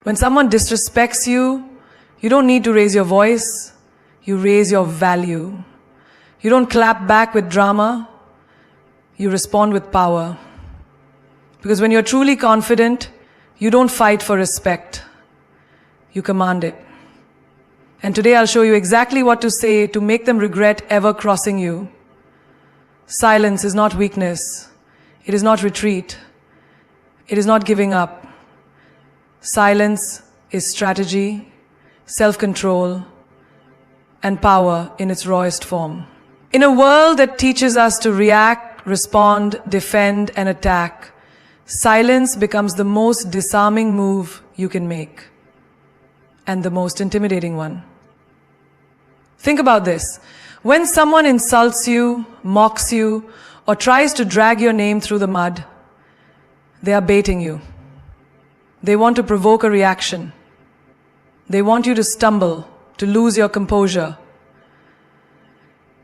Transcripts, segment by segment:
When someone disrespects you, you don't need to raise your voice, you raise your value. You don't clap back with drama, you respond with power. Because when you're truly confident, you don't fight for respect, you command it. And today I'll show you exactly what to say to make them regret ever crossing you. Silence is not weakness. It is not retreat. It is not giving up. Silence is strategy, self-control, and power in its rawest form. In a world that teaches us to react, respond, defend, and attack, silence becomes the most disarming move you can make, and the most intimidating one. Think about this. When someone insults you, mocks you, or tries to drag your name through the mud, they are baiting you. They want to provoke a reaction. They want you to stumble, to lose your composure,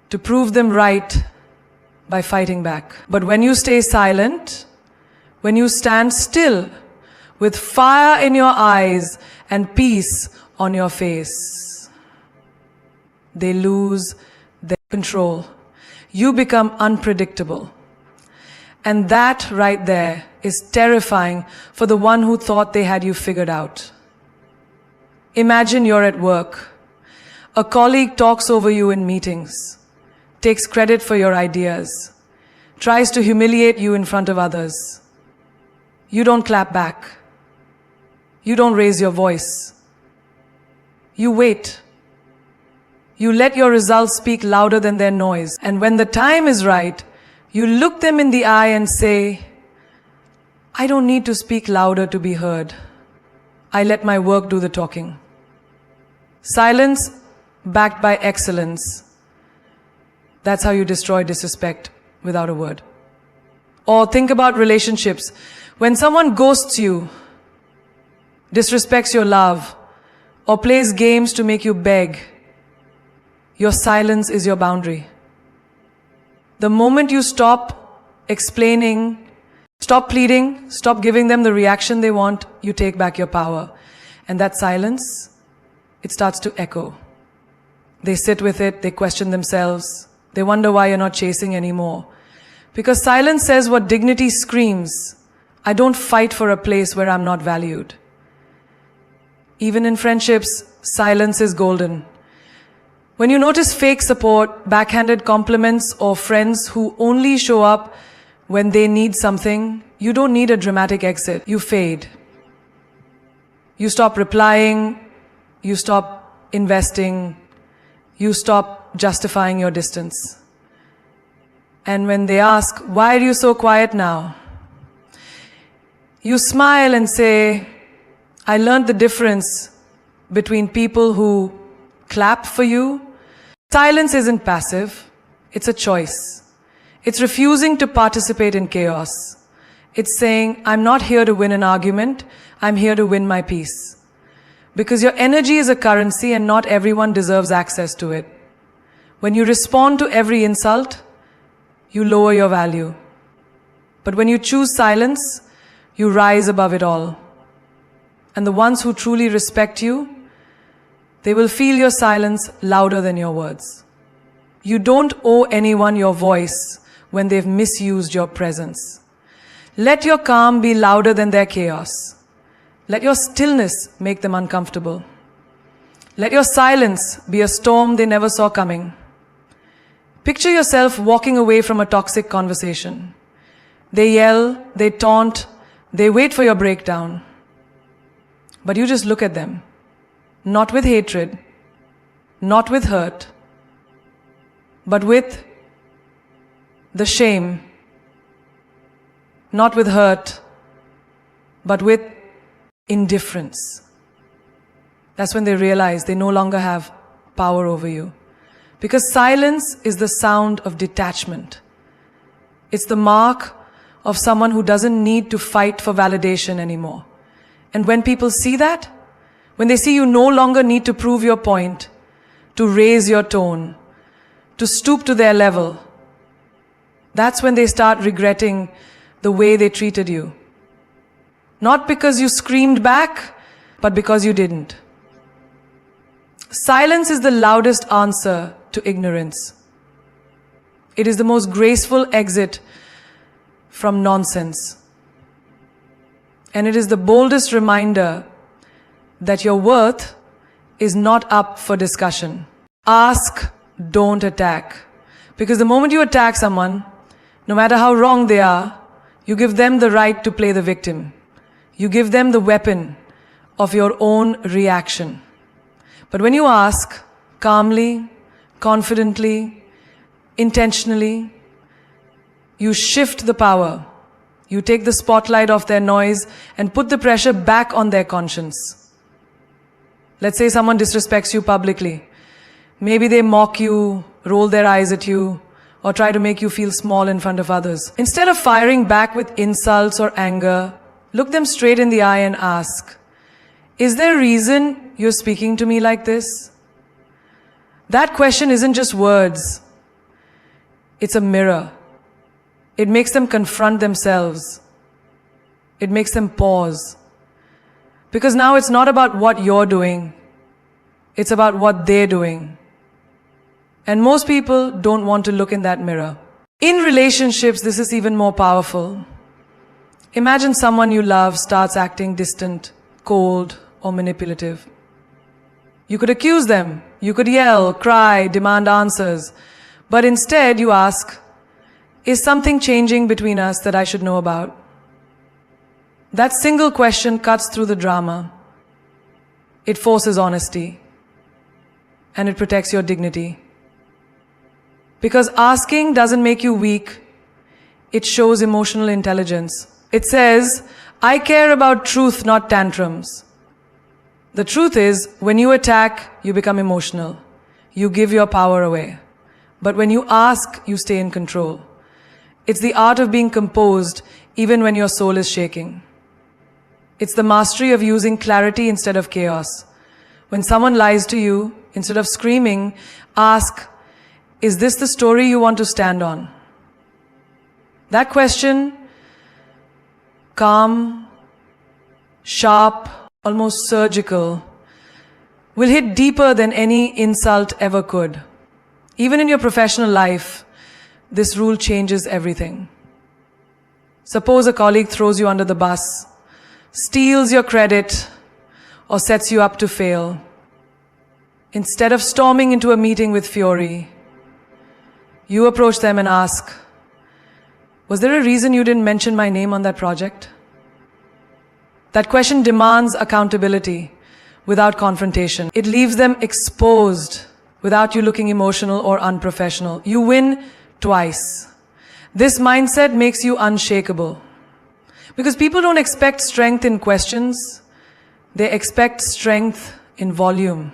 to prove them right by fighting back. But when you stay silent, when you stand still with fire in your eyes and peace on your face, they lose their control. You become unpredictable. And that right there is terrifying for the one who thought they had you figured out. Imagine you're at work. A colleague talks over you in meetings, takes credit for your ideas, tries to humiliate you in front of others. You don't clap back. You don't raise your voice. You wait. You let your results speak louder than their noise. And when the time is right, you look them in the eye and say, I don't need to speak louder to be heard. I let my work do the talking. Silence backed by excellence. That's how you destroy disrespect without a word. Or think about relationships. When someone ghosts you, disrespects your love, or plays games to make you beg, your silence is your boundary. The moment you stop explaining, stop pleading, stop giving them the reaction they want, you take back your power. And that silence, it starts to echo. They sit with it, they question themselves, they wonder why you're not chasing anymore. Because silence says what dignity screams. I don't fight for a place where I'm not valued. Even in friendships, silence is golden. When you notice fake support, backhanded compliments, or friends who only show up when they need something, you don't need a dramatic exit. You fade. You stop replying, you stop investing, you stop justifying your distance. And when they ask, why are you so quiet now? You smile and say, I learned the difference between people who clap for you. Silence isn't passive, it's a choice. It's refusing to participate in chaos. It's saying, I'm not here to win an argument, I'm here to win my peace. Because your energy is a currency and not everyone deserves access to it. When you respond to every insult, you lower your value. But when you choose silence, you rise above it all. And the ones who truly respect you, they will feel your silence louder than your words. You don't owe anyone your voice when they've misused your presence. Let your calm be louder than their chaos. Let your stillness make them uncomfortable. Let your silence be a storm they never saw coming. Picture yourself walking away from a toxic conversation. They yell, they taunt, they wait for your breakdown. But you just look at them. Not with hatred, not with hurt, but with the shame. Not with hurt, but with indifference. That's when they realize they no longer have power over you. Because silence is the sound of detachment. It's the mark of someone who doesn't need to fight for validation anymore. And when people see that, when they see you no longer need to prove your point, to raise your tone, to stoop to their level, that's when they start regretting the way they treated you. Not because you screamed back, but because you didn't. Silence is the loudest answer to ignorance. It is the most graceful exit from nonsense. And it is the boldest reminder that your worth is not up for discussion. Ask, don't attack. Because the moment you attack someone, no matter how wrong they are, you give them the right to play the victim. You give them the weapon of your own reaction. But when you ask calmly, confidently, intentionally, you shift the power. You take the spotlight off their noise and put the pressure back on their conscience. Let's say someone disrespects you publicly. Maybe they mock you, roll their eyes at you, or try to make you feel small in front of others. Instead of firing back with insults or anger, look them straight in the eye and ask, is there a reason you're speaking to me like this? That question isn't just words. It's a mirror. It makes them confront themselves. It makes them pause. Because now it's not about what you're doing. It's about what they're doing. And most people don't want to look in that mirror. In relationships, this is even more powerful. Imagine someone you love starts acting distant, cold, or manipulative. You could accuse them. You could yell, cry, demand answers. But instead you ask, is something changing between us that I should know about? That single question cuts through the drama. It forces honesty. And it protects your dignity. Because asking doesn't make you weak. It shows emotional intelligence. It says, I care about truth, not tantrums. The truth is, when you attack, you become emotional. You give your power away. But when you ask, you stay in control. It's the art of being composed even when your soul is shaking. It's the mastery of using clarity instead of chaos. When someone lies to you, instead of screaming, ask, is this the story you want to stand on? That question, calm, sharp, almost surgical, will hit deeper than any insult ever could. Even in your professional life, this rule changes everything. Suppose a colleague throws you under the bus, steals your credit, or sets you up to fail. Instead of storming into a meeting with fury, you approach them and ask, was there a reason you didn't mention my name on that project? That question demands accountability without confrontation. It leaves them exposed without you looking emotional or unprofessional. You win twice. This mindset makes you unshakable. Because people don't expect strength in questions. They expect strength in volume,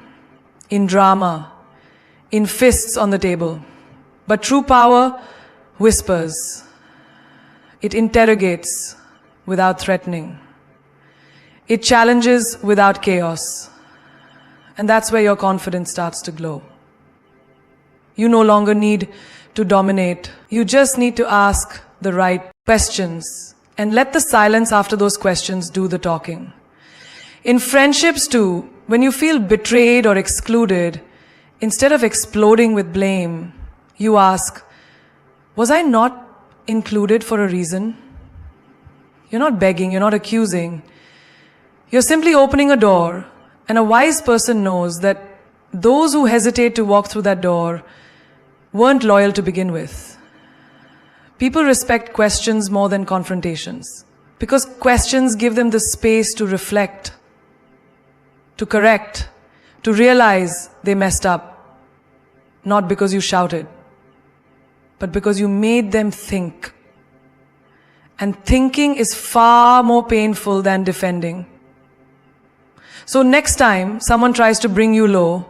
in drama, in fists on the table. But true power whispers. It interrogates without threatening. It challenges without chaos. And that's where your confidence starts to glow. You no longer need to dominate. You just need to ask the right questions and let the silence after those questions do the talking. In friendships too, when you feel betrayed or excluded, instead of exploding with blame, you ask, was I not included for a reason? You're not begging, you're not accusing. You're simply opening a door, and a wise person knows that those who hesitate to walk through that door weren't loyal to begin with. People respect questions more than confrontations, because questions give them the space to reflect, to correct, to realize they messed up, not because you shouted, but because you made them think. And thinking is far more painful than defending. So next time someone tries to bring you low,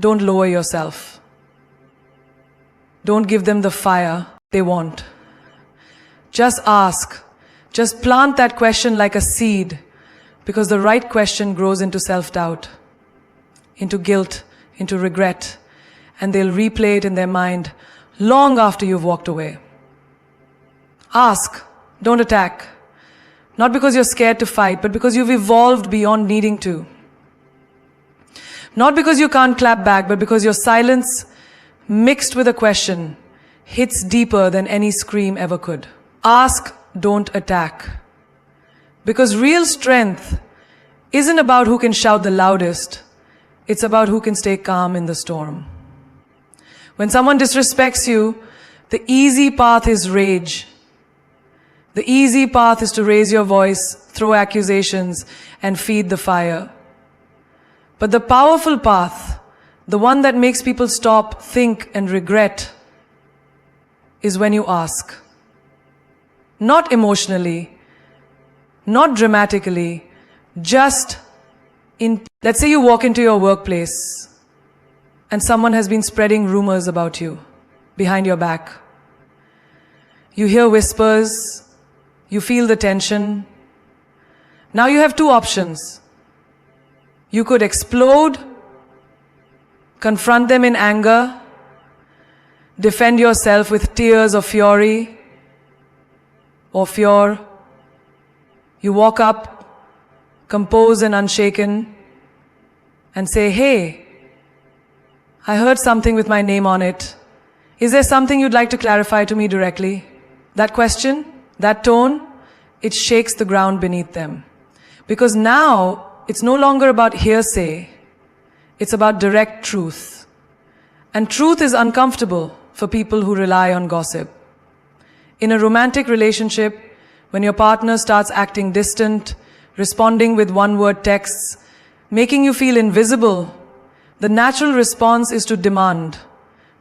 don't lower yourself. Don't give them the fire they want. Just ask. Just plant that question like a seed, because the right question grows into self-doubt, into guilt, into regret, and they'll replay it in their mind long after you've walked away. Ask, don't attack, Not because you're scared to fight, but because you've evolved beyond needing to. Not because you can't clap back, but because your silence, mixed with a question, hits deeper than any scream ever could. Ask, don't attack. Because real strength isn't about who can shout the loudest. It's about who can stay calm in the storm. When someone disrespects you, the easy path is rage. The easy path is to raise your voice, throw accusations, and feed the fire. But the powerful path, the one that makes people stop, think, and regret, is when you ask. Not emotionally, not dramatically, just in. Let's say you walk into your workplace and someone has been spreading rumors about you behind your back. You hear whispers, you feel the tension. Now you have two options. You could explode, confront them in anger, defend yourself with tears of fury or fear. You walk up, composed and unshaken, and say, "Hey, I heard something with my name on it. Is there something you'd like to clarify to me directly?" That question, that tone, it shakes the ground beneath them. Because now, it's no longer about hearsay, it's about direct truth. And truth is uncomfortable for people who rely on gossip. In a romantic relationship, when your partner starts acting distant, responding with one-word texts, making you feel invisible, the natural response is to demand,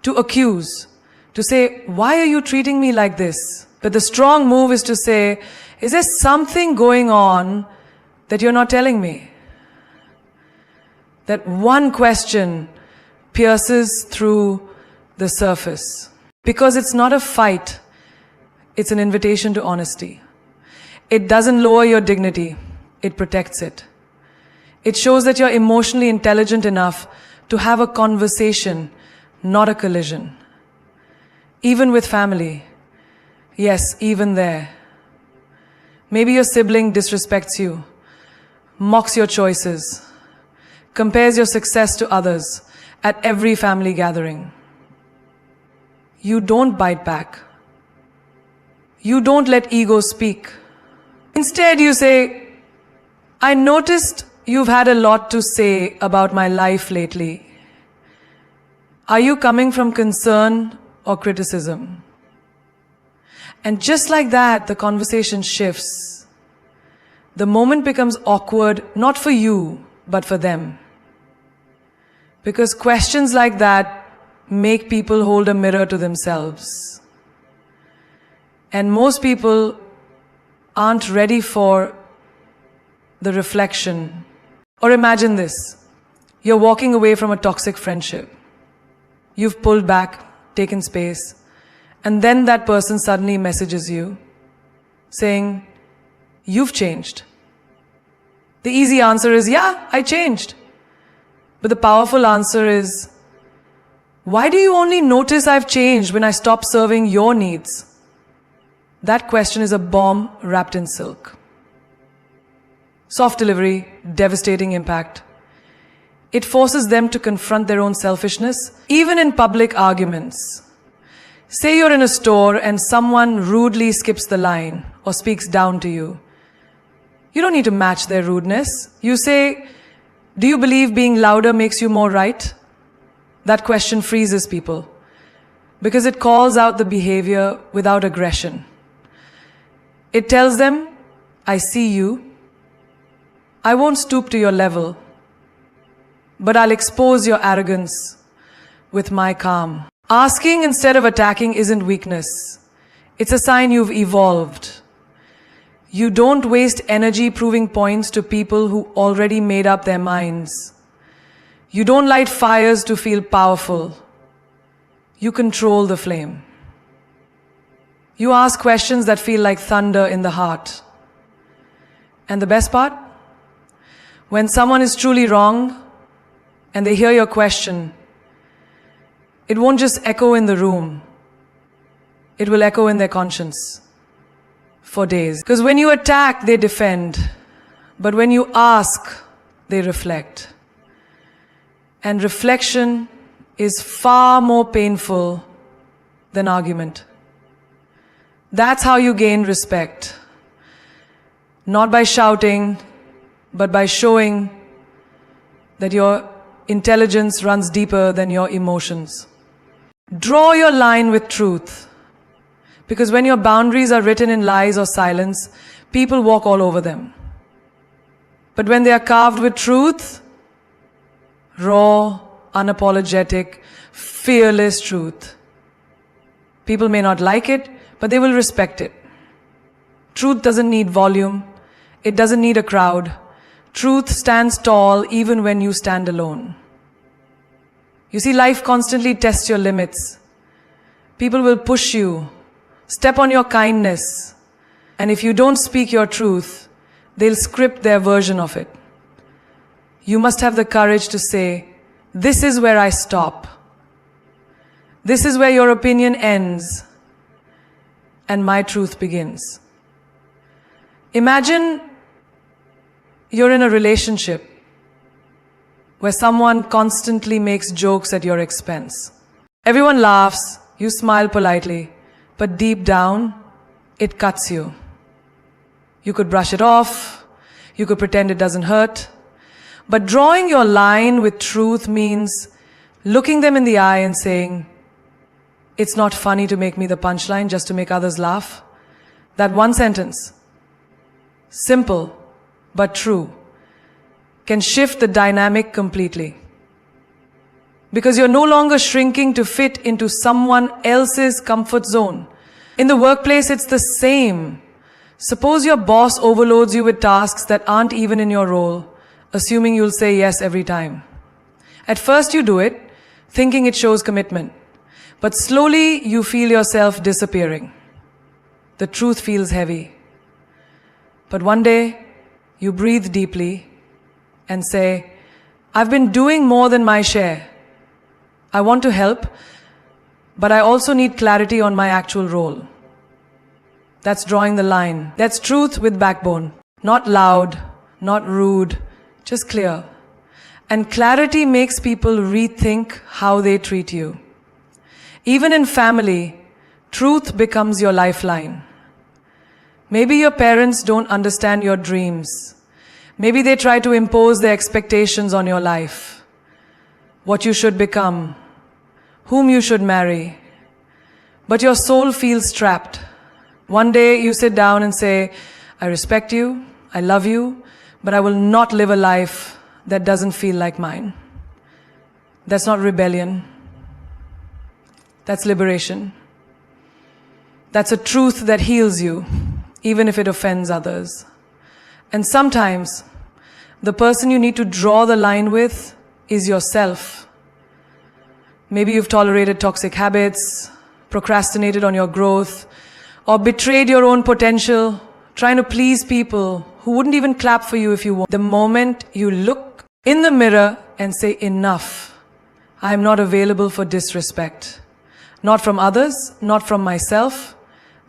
to accuse, to say, "Why are you treating me like this?" But the strong move is to say, "Is there something going on that you're not telling me?" That one question pierces through the surface. Because it's not a fight, it's an invitation to honesty. It doesn't lower your dignity, it protects it. It shows that you're emotionally intelligent enough to have a conversation, not a collision. Even with family. Yes, even there. Maybe your sibling disrespects you, mocks your choices, compares your success to others at every family gathering. You don't bite back. You don't let ego speak. Instead, you say, "I noticed you've had a lot to say about my life lately. Are you coming from concern or criticism?" And just like that, the conversation shifts. The moment becomes awkward, not for you, but for them. Because questions like that make people hold a mirror to themselves. And most people aren't ready for the reflection. Or imagine this. You're walking away from a toxic friendship. You've pulled back, taken space, and then that person suddenly messages you saying, "You've changed." The easy answer is, "Yeah, I changed." But the powerful answer is, "Why do you only notice I've changed when I stop serving your needs?" That question is a bomb wrapped in silk. Soft delivery, devastating impact. It forces them to confront their own selfishness, even in public arguments. Say you're in a store and someone rudely skips the line or speaks down to you. You don't need to match their rudeness. You say, "Do you believe being louder makes you more right?" That question freezes people because it calls out the behavior without aggression. It tells them, "I see you. I won't stoop to your level, but I'll expose your arrogance with my calm." Asking instead of attacking isn't weakness. It's a sign you've evolved. You don't waste energy proving points to people who already made up their minds. You don't light fires to feel powerful. You control the flame. You ask questions that feel like thunder in the heart. And the best part? When someone is truly wrong and they hear your question, it won't just echo in the room. It will echo in their conscience for days. Because when you attack, they defend. But when you ask, they reflect. And reflection is far more painful than argument. That's how you gain respect. Not by shouting, but by showing that your intelligence runs deeper than your emotions. Draw your line with truth. Because when your boundaries are written in lies or silence, people walk all over them. But when they are carved with truth, raw, unapologetic, fearless truth, people may not like it, but they will respect it. Truth doesn't need volume. It doesn't need a crowd. Truth stands tall even when you stand alone. You see, life constantly tests your limits. People will push you, step on your kindness, and if you don't speak your truth, they'll script their version of it. You must have the courage to say, this is where I stop. This is where your opinion ends and my truth begins. Imagine you're in a relationship where someone constantly makes jokes at your expense. Everyone laughs, you smile politely, but deep down, it cuts you. You could brush it off, you could pretend it doesn't hurt, but drawing your line with truth means looking them in the eye and saying, it's not funny to make me the punchline just to make others laugh. That one sentence, simple but true, can shift the dynamic completely. Because you're no longer shrinking to fit into someone else's comfort zone. In the workplace, it's the same. Suppose your boss overloads you with tasks that aren't even in your role, assuming you'll say yes every time. At first you do it, thinking it shows commitment. But slowly you feel yourself disappearing. The truth feels heavy. But one day, you breathe deeply and say, I've been doing more than my share. I want to help, but I also need clarity on my actual role. That's drawing the line. That's truth with backbone. Not loud, not rude, just clear. And clarity makes people rethink how they treat you. Even in family, truth becomes your lifeline. Maybe your parents don't understand your dreams. Maybe they try to impose their expectations on your life. What you should become, whom you should marry. But your soul feels trapped. One day you sit down and say, I respect you, I love you, but I will not live a life that doesn't feel like mine. That's not rebellion. That's liberation. That's a truth that heals you, even if it offends others. And sometimes, the person you need to draw the line with is yourself. Maybe you've tolerated toxic habits, procrastinated on your growth, or betrayed your own potential, trying to please people who wouldn't even clap for you if you want. The moment you look in the mirror and say, enough, I am not available for disrespect. Not from others, not from myself.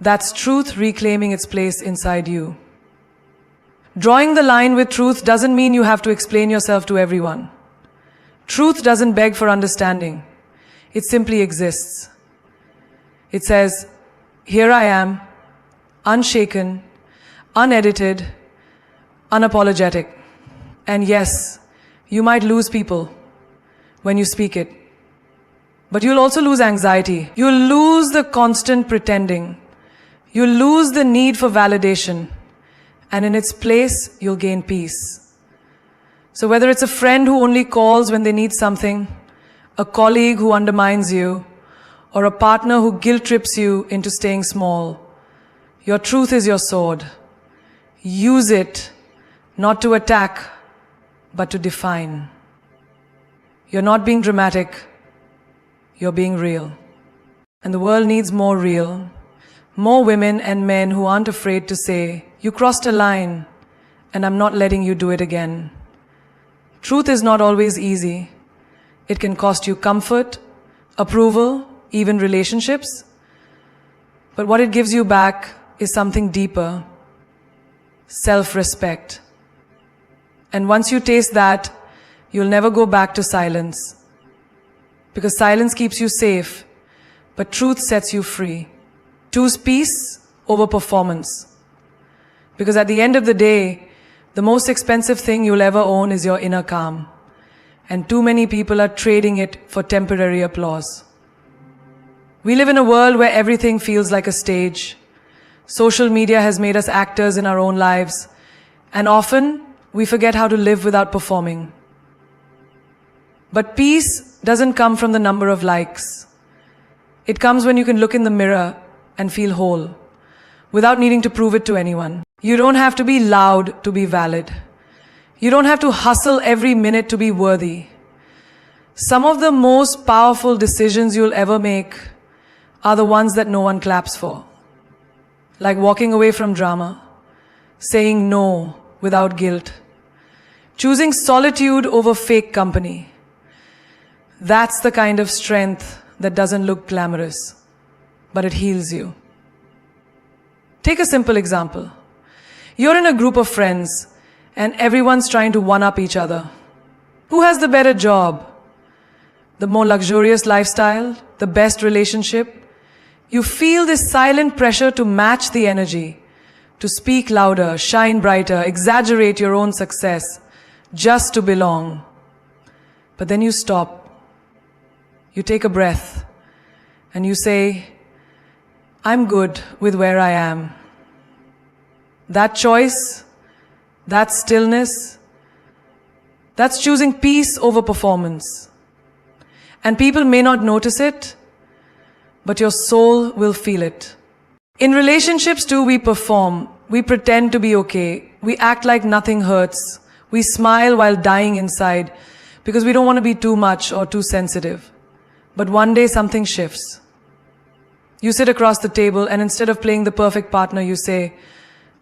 That's truth reclaiming its place inside you. Drawing the line with truth doesn't mean you have to explain yourself to everyone. Truth doesn't beg for understanding. It simply exists. It says, here I am, unshaken, unedited, unapologetic. And yes, you might lose people when you speak it. But you'll also lose anxiety. You'll lose the constant pretending. You'll lose the need for validation. And in its place, you'll gain peace. So whether it's a friend who only calls when they need something, a colleague who undermines you, or a partner who guilt trips you into staying small, your truth is your sword. Use it, not to attack, but to define. You're not being dramatic, you're being real. And the world needs more real, more women and men who aren't afraid to say, you crossed a line, and I'm not letting you do it again. Truth is not always easy. It can cost you comfort, approval, even relationships. But what it gives you back is something deeper, self-respect. And once you taste that, you'll never go back to silence. Because silence keeps you safe, but truth sets you free. Choose peace over performance. Because at the end of the day, the most expensive thing you'll ever own is your inner calm. And too many people are trading it for temporary applause. We live in a world where everything feels like a stage. Social media has made us actors in our own lives. And often, we forget how to live without performing. But peace doesn't come from the number of likes. It comes when you can look in the mirror and feel whole, without needing to prove it to anyone. You don't have to be loud to be valid. You don't have to hustle every minute to be worthy. Some of the most powerful decisions you'll ever make are the ones that no one claps for. Like walking away from drama, saying no without guilt, choosing solitude over fake company. That's the kind of strength that doesn't look glamorous, but it heals you. Take a simple example. You're in a group of friends and everyone's trying to one-up each other. Who has the better job? The more luxurious lifestyle? The best relationship? You feel this silent pressure to match the energy, to speak louder, shine brighter, exaggerate your own success, just to belong. But then you stop. You take a breath and you say, I'm good with where I am. That choice, that stillness, that's choosing peace over performance. And people may not notice it, but your soul will feel it. In relationships too, we perform. We pretend to be okay. We act like nothing hurts. We smile while dying inside because we don't want to be too much or too sensitive. But one day something shifts. You sit across the table and instead of playing the perfect partner, you say,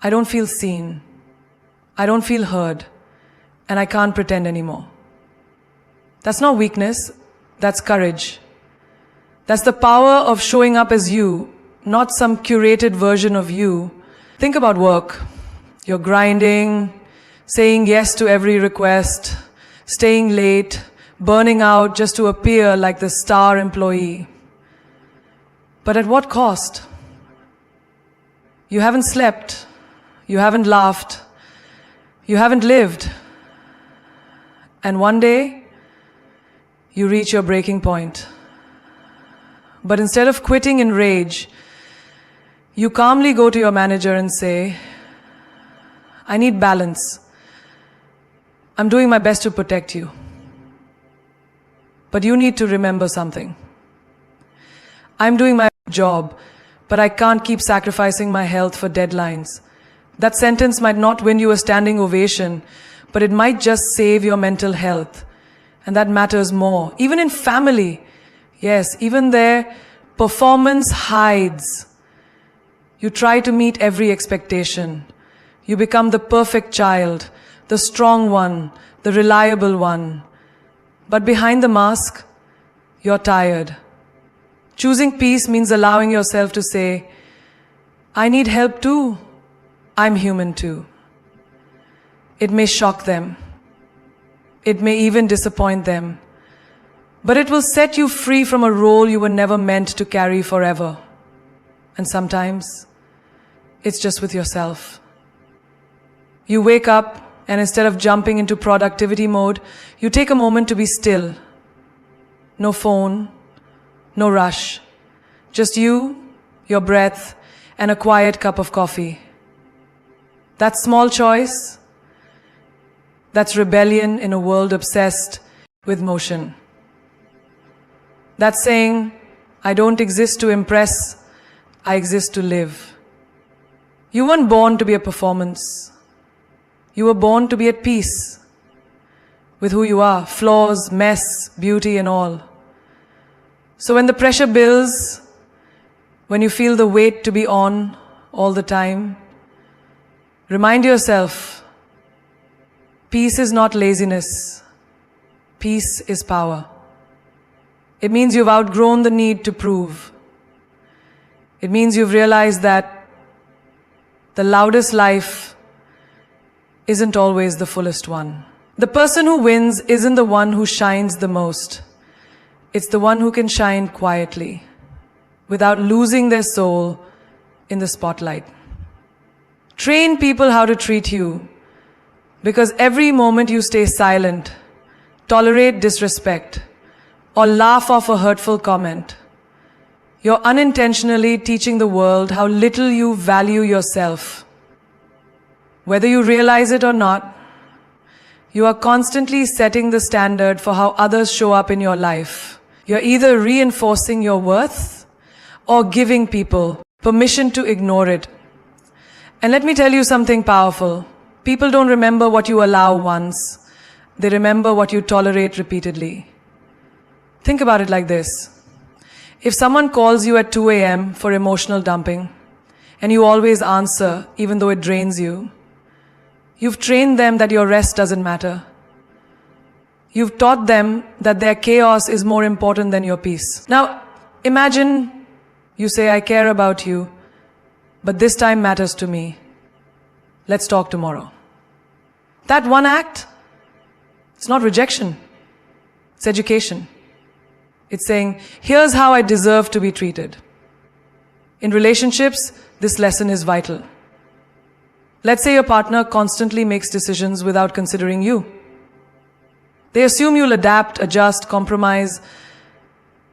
I don't feel seen. I don't feel heard. And I can't pretend anymore. That's not weakness. That's courage. That's the power of showing up as you, not some curated version of you. Think about work. You're grinding, saying yes to every request, staying late, burning out just to appear like the star employee. But at what cost? You haven't slept. You haven't laughed. You haven't lived. And one day, you reach your breaking point. But instead of quitting in rage, you calmly go to your manager and say, I need balance. I'm doing my best to protect you. But you need to remember something. I'm doing my job, but I can't keep sacrificing my health for deadlines. That sentence might not win you a standing ovation, but it might just save your mental health. And that matters more. Even in family, yes, even there, performance hides. You try to meet every expectation. You become the perfect child, the strong one, the reliable one. But behind the mask, you're tired. Choosing peace means allowing yourself to say, I need help too. I'm human too. It may shock them. It may even disappoint them. But it will set you free from a role you were never meant to carry forever. And sometimes, it's just with yourself. You wake up, and instead of jumping into productivity mode, you take a moment to be still. No phone, no rush. Just you, your breath, and a quiet cup of coffee. That small choice, that's rebellion in a world obsessed with motion. That's saying, I don't exist to impress, I exist to live. You weren't born to be a performance. You were born to be at peace with who you are, flaws, mess, beauty and all. So when the pressure builds, when you feel the weight to be on all the time, remind yourself, peace is not laziness. Peace is power. It means you've outgrown the need to prove. It means you've realized that The loudest life isn't always the fullest one. The person who wins isn't the one who shines the most. It's the one who can shine quietly, without losing their soul in the spotlight. Train people how to treat you, because every moment you stay silent, tolerate disrespect, or laugh off a hurtful comment, you're unintentionally teaching the world how little you value yourself. Whether you realize it or not, you are constantly setting the standard for how others show up in your life. You're either reinforcing your worth or giving people permission to ignore it. And let me tell you something powerful. People don't remember what you allow once. They remember what you tolerate repeatedly. Think about it like this. If someone calls you at 2 a.m. for emotional dumping, and you always answer even though it drains you, you've trained them that your rest doesn't matter. You've taught them that their chaos is more important than your peace. Now, imagine you say, I care about you, but this time matters to me. Let's talk tomorrow. That one act, it's not rejection, it's education. It's saying, here's how I deserve to be treated. In relationships, this lesson is vital. Let's say your partner constantly makes decisions without considering you. They assume you'll adapt, adjust, compromise,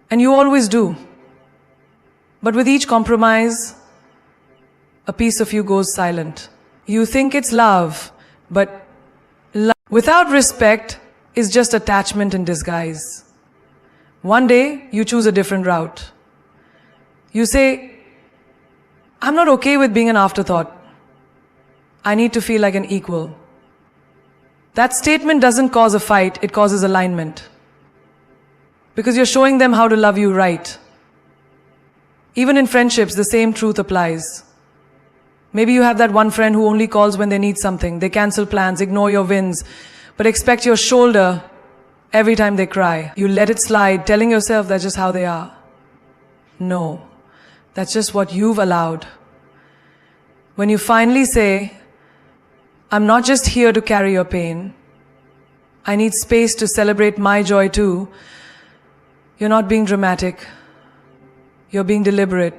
and you always do. But with each compromise, a piece of you goes silent. You think it's love, but love without respect is just attachment in disguise. One day, you choose a different route. You say, I'm not okay with being an afterthought. I need to feel like an equal. That statement doesn't cause a fight, it causes alignment. Because you're showing them how to love you right. Even in friendships, the same truth applies. Maybe you have that one friend who only calls when they need something. They cancel plans, ignore your wins, but expect your shoulder every time they cry. You let it slide, telling yourself that's just how they are. No, that's just what you've allowed. When you finally say, I'm not just here to carry your pain, I need space to celebrate my joy too, you're not being dramatic. You're being deliberate.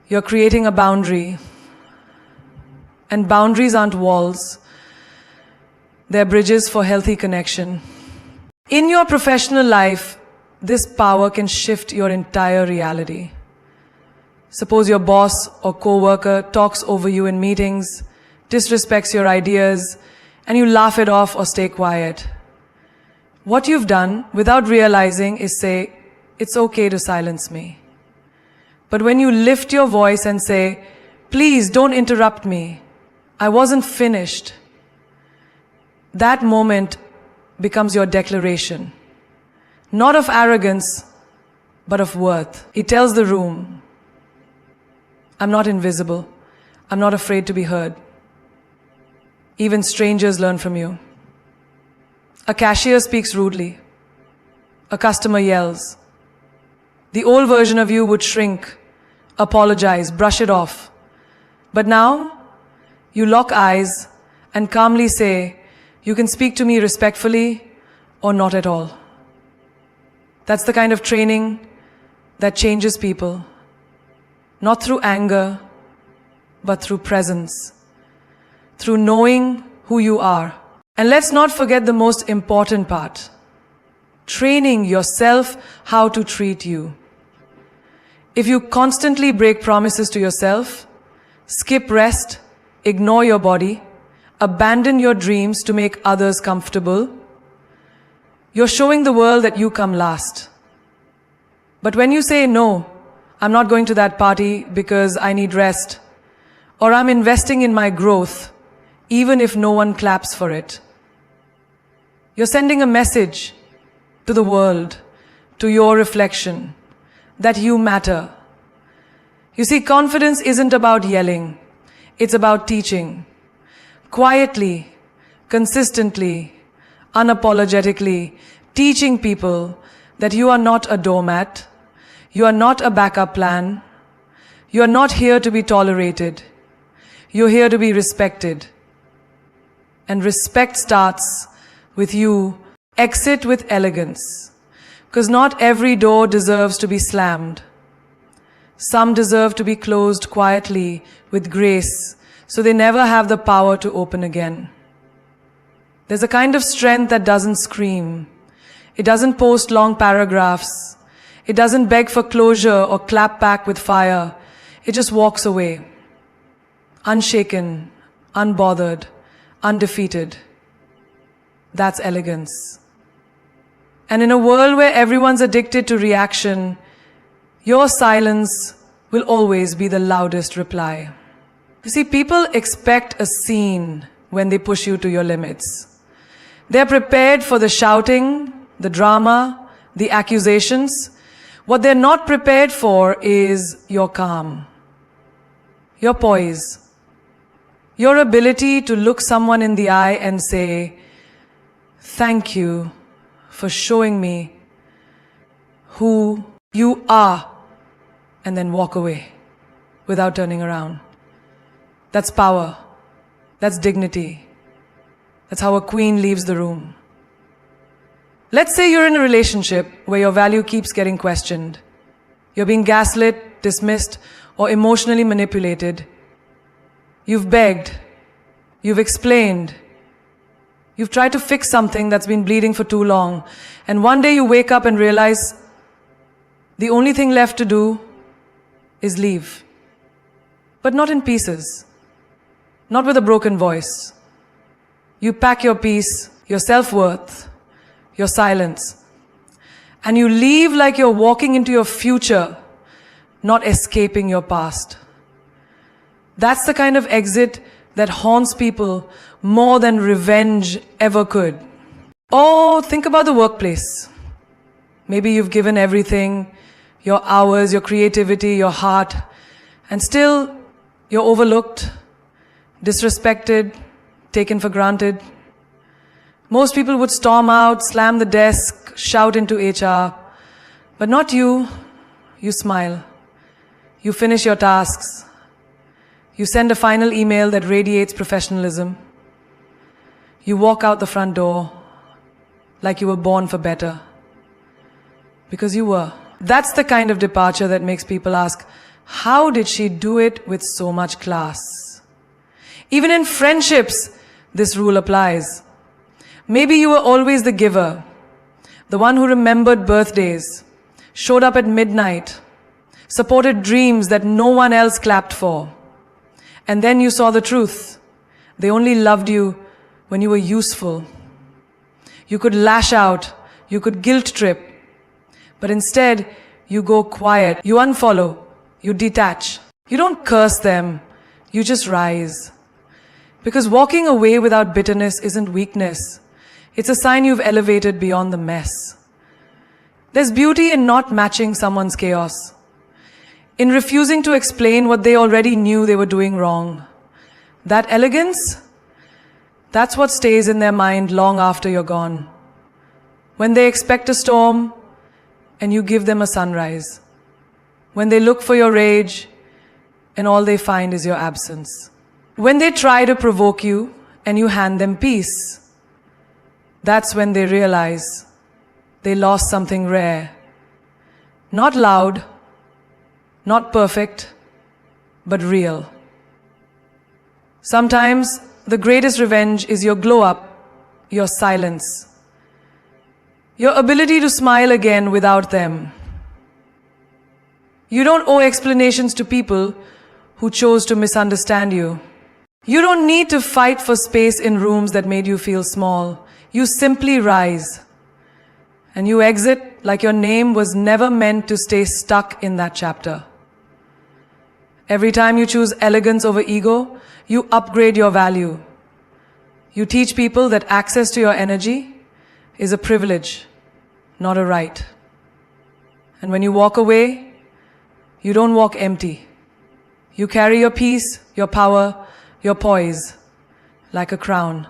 You're creating a boundary. And boundaries aren't walls. They're bridges for healthy connection. In your professional life, this power can shift your entire reality. Suppose your boss or coworker talks over you in meetings, disrespects your ideas, and you laugh it off or stay quiet. What you've done, without realizing, is say, it's okay to silence me. But when you lift your voice and say, please don't interrupt me, I wasn't finished, that moment becomes your declaration. Not of arrogance, but of worth. It tells the room, I'm not invisible. I'm not afraid to be heard. Even strangers learn from you. A cashier speaks rudely. A customer yells. The old version of you would shrink, apologize, brush it off. But now, you lock eyes and calmly say, you can speak to me respectfully or not at all. That's the kind of training that changes people. Not through anger, but through presence. Through knowing who you are. And let's not forget the most important part. Training yourself how to treat you. If you constantly break promises to yourself, skip rest, ignore your body, abandon your dreams to make others comfortable, you're showing the world that you come last. But when you say, no, I'm not going to that party because I need rest, or I'm investing in my growth, even if no one claps for it, you're sending a message to the world, to your reflection, that you matter. You see, confidence isn't about yelling. It's about teaching. Quietly, consistently, unapologetically, teaching people that you are not a doormat, you are not a backup plan, you are not here to be tolerated. You're here to be respected. And respect starts with you. Exit with elegance. Because not every door deserves to be slammed. Some deserve to be closed quietly with grace, so they never have the power to open again. There's a kind of strength that doesn't scream. It doesn't post long paragraphs. It doesn't beg for closure or clap back with fire. It just walks away. Unshaken, unbothered, undefeated. That's elegance. And in a world where everyone's addicted to reaction, your silence will always be the loudest reply. You see, people expect a scene when they push you to your limits. They're prepared for the shouting, the drama, the accusations. What they're not prepared for is your calm, your poise, your ability to look someone in the eye and say, "Thank you for showing me who you are," and then walk away without turning around. That's power. That's dignity. That's how a queen leaves the room. Let's say you're in a relationship where your value keeps getting questioned. You're being gaslit, dismissed, or emotionally manipulated. You've begged. You've explained. You've tried to fix something that's been bleeding for too long. And one day you wake up and realize the only thing left to do is leave. But not in pieces. Not with a broken voice. You pack your peace, your self-worth, your silence. And you leave like you're walking into your future, not escaping your past. That's the kind of exit that haunts people more than revenge ever could. Or think about the workplace. Maybe you've given everything, your hours, your creativity, your heart, and still you're overlooked, disrespected, taken for granted. Most people would storm out, slam the desk, shout into HR. But not you. You smile. You finish your tasks. You send a final email that radiates professionalism. You walk out the front door like you were born for better. Because you were. That's the kind of departure that makes people ask, how did she do it with so much class? Even in friendships, this rule applies. Maybe you were always the giver, the one who remembered birthdays, showed up at midnight, supported dreams that no one else clapped for. And then you saw the truth. They only loved you when you were useful. You could lash out, you could guilt trip, but instead you go quiet, you unfollow, you detach. You don't curse them, you just rise. Because walking away without bitterness isn't weakness. It's a sign you've elevated beyond the mess. There's beauty in not matching someone's chaos, in refusing to explain what they already knew they were doing wrong. That elegance, that's what stays in their mind long after you're gone. When they expect a storm and you give them a sunrise. When they look for your rage and all they find is your absence. When they try to provoke you and you hand them peace. That's when they realize they lost something rare. Not loud, not perfect, but real. Sometimes the greatest revenge is your glow up, your silence, your ability to smile again without them. You don't owe explanations to people who chose to misunderstand you. You don't need to fight for space in rooms that made you feel small. You simply rise. And you exit like your name was never meant to stay stuck in that chapter. Every time you choose elegance over ego, you upgrade your value. You teach people that access to your energy is a privilege, not a right. And when you walk away, you don't walk empty. You carry your peace, your power, your poise, like a crown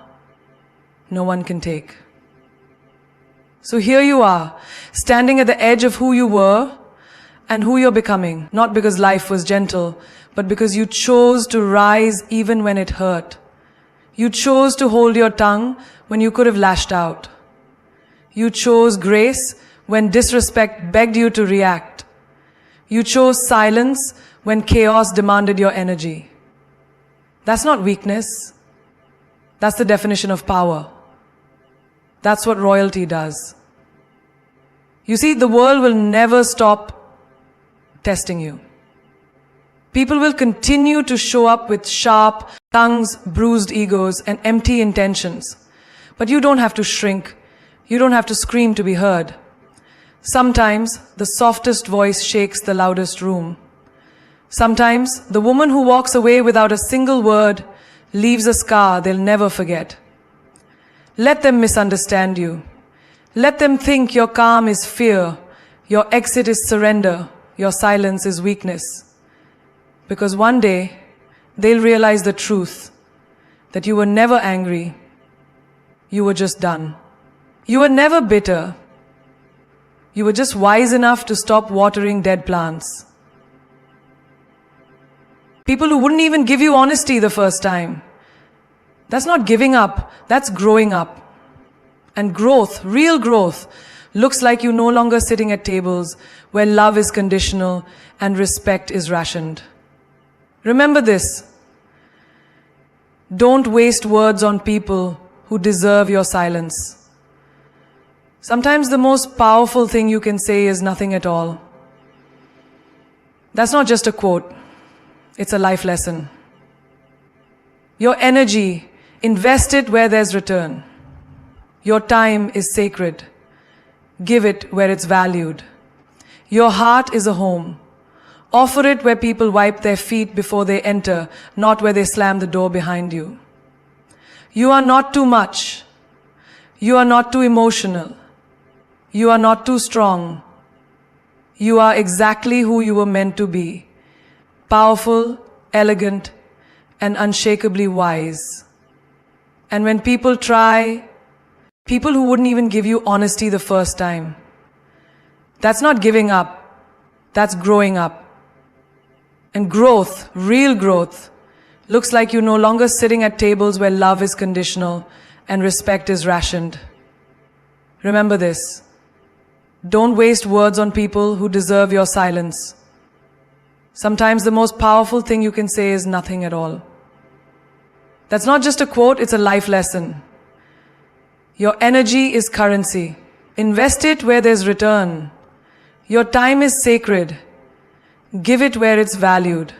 no one can take. So here you are, standing at the edge of who you were and who you're becoming, not because life was gentle, but because you chose to rise even when it hurt. You chose to hold your tongue when you could have lashed out. You chose grace when disrespect begged you to react. You chose silence when chaos demanded your energy. That's not weakness. That's the definition of power. That's what royalty does. You see, the world will never stop testing you. People will continue to show up with sharp tongues, bruised egos, and empty intentions. But you don't have to shrink. You don't have to scream to be heard. Sometimes the softest voice shakes the loudest room. Sometimes the woman who walks away without a single word leaves a scar they'll never forget. Let them misunderstand you. Let them think your calm is fear, your exit is surrender, your silence is weakness. Because one day, they'll realize the truth, that you were never angry, you were just done. You were never bitter. You were just wise enough to stop watering dead plants. People who wouldn't even give you honesty the first time. That's not giving up, that's growing up. And growth, real growth, looks like you no longer sitting at tables where love is conditional and respect is rationed. Remember this. Don't waste words on people who deserve your silence. Sometimes the most powerful thing you can say is nothing at all. That's not just a quote. It's a life lesson. Your energy, invest it where there's return. Your time is sacred. Give it where it's valued. Your heart is a home. Offer it where people wipe their feet before they enter, not where they slam the door behind you. You are not too much. You are not too emotional. You are not too strong. You are exactly who you were meant to be. Powerful, elegant, and unshakably wise. And when people try, people who wouldn't even give you honesty the first time, that's not giving up, that's growing up. And growth, real growth, looks like you're no longer sitting at tables where love is conditional and respect is rationed. Remember this. Don't waste words on people who deserve your silence. Sometimes the most powerful thing you can say is nothing at all. That's not just a quote, it's a life lesson. Your energy is currency. Invest it where there's return. Your time is sacred. Give it where it's valued.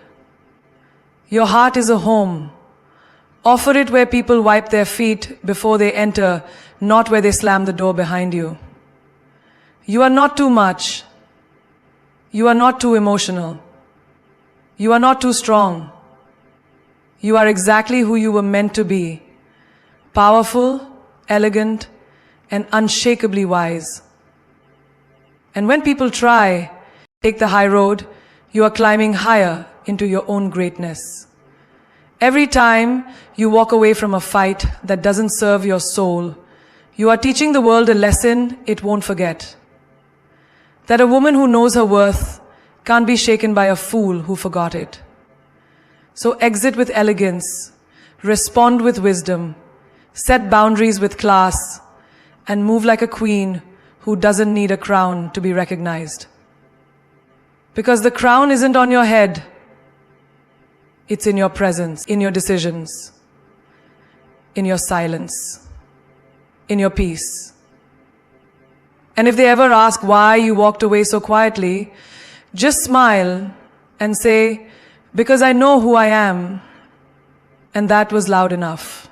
Your heart is a home. Offer it where people wipe their feet before they enter, not where they slam the door behind you. You are not too much. You are not too emotional. You are not too strong. You are exactly who you were meant to be. Powerful, elegant, and unshakably wise. And when people try, take the high road, you are climbing higher into your own greatness. Every time you walk away from a fight that doesn't serve your soul, you are teaching the world a lesson it won't forget. That a woman who knows her worth can't be shaken by a fool who forgot it. So exit with elegance, respond with wisdom, set boundaries with class, and move like a queen who doesn't need a crown to be recognized. Because the crown isn't on your head, it's in your presence, in your decisions, in your silence, in your peace. And if they ever ask why you walked away so quietly, just smile and say, because I know who I am, and that was loud enough.